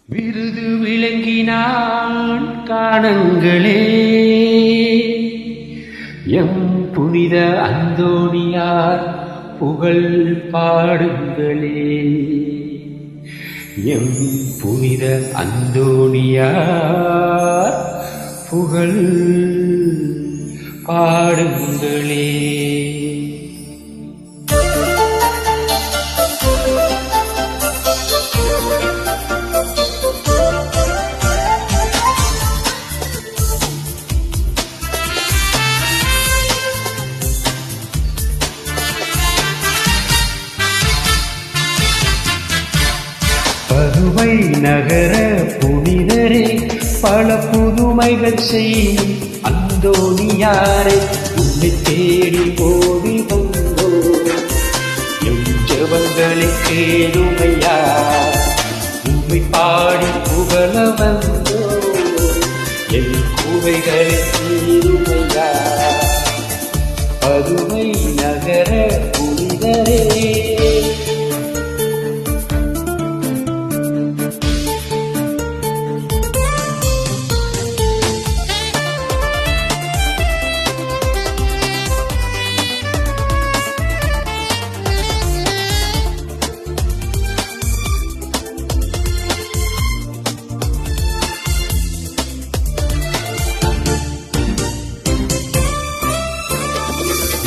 விருது விளங்கினான் காணங்களே, எம் புனித அந்தோணியார் புகழ் பாடுங்களே. எம் புனித அந்தோணியார் புகழ் பாடுங்களே. பதுமை நகர புனிதரே, பல புதுமைகள் செய்யும் அந்தோணியாரை உன்னை தேடி ஓடி வந்தோ. எம் ஜெபங்களை கேளுமையா, உம்மை பாடி புகழ வந்தோ. என் குவைகளை தீருமையா, பதுமை நகர புனிதரே.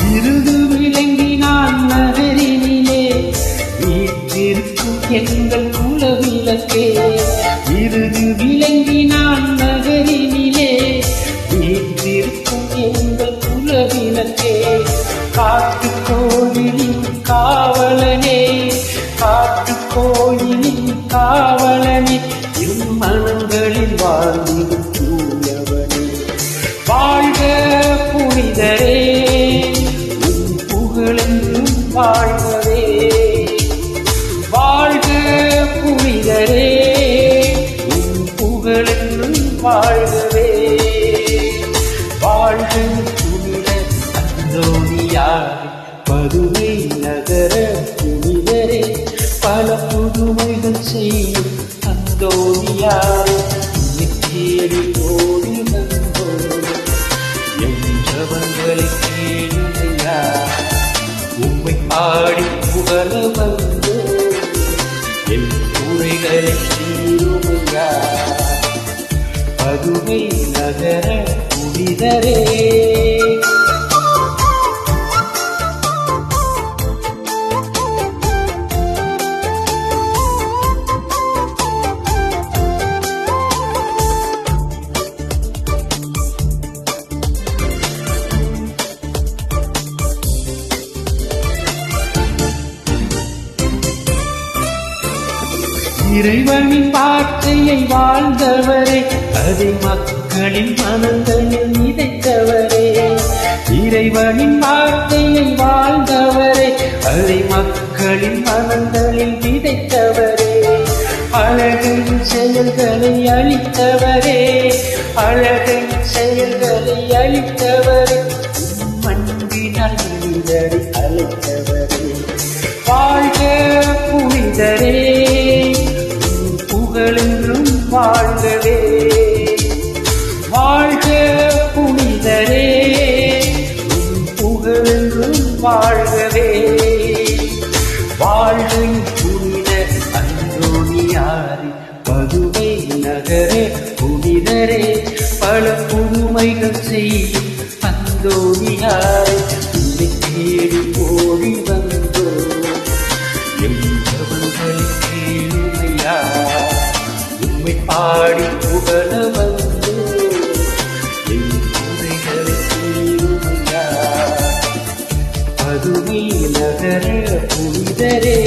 விருது விளங்கினான் நகரினிலே, வீற்றிருக்கும் எங்கள் குலவிளக்கே. விருது விளங்கினான் நகரினிலே, வீற்றிருக்கும் எங்கள் குலவிளக்கே. காட்டு கோயிலின் காவலனே, காட்டு கோயிலின் காவலனே, என் மனங்களில் வாழ்ந்திடும் தூயவனே. வாழ்க புனிதரே, வாழ்கவே. வாழ்க புனிதரே, உன் புகழென்றும் வாழ்கவே. வாழ்க புனித அந்தோணியாரே, பதுமை நகர புனிதரே, பல புதுமைகள் செய்யும் அந்தோணியாரே, உன்னை தேடி ஓடி வந்தோ. என் ஜெபங்களை கேளுமையா, உம்மை பாடி புகழ வந்தோ. என் குறைகளை தீருமையா, பதுமை நகர புனிதரே. இறைவனின் வார்த்தையை வாழ்ந்தவரே, அதை மக்களின் மனங்களில் விதைத்தவரே. இறைவனின் வார்த்தையை வாழ்ந்தவரே, அதை மக்களின் மனங்களில் விதைத்தவரே. அழகின் செயல்களை அளித்தவரே, அழகின் செயல்களை அளித்தவரே, மண்பினால் மனிதரை அழைத்தவரே. வாழ்க புனிதரே, புகழென்றும் வாழ்கவே. வாழ்க புனிதரே, புகழென்றும் வாழ்கவே. வாழ்க புனித அந்தோணியாரே, பதுமை நகர புனிதரே, பல புதுமைகள் செய்யும் அந்தோணியாரே, உன்னை தேடி ஓடி வந்தோ. எம் ஜெபங்களை கேளுமையா, உம்மை பாடி புகழ வந்தோ. என் குறைகளை தீருமையா, பதுமை நகர புனிதரே.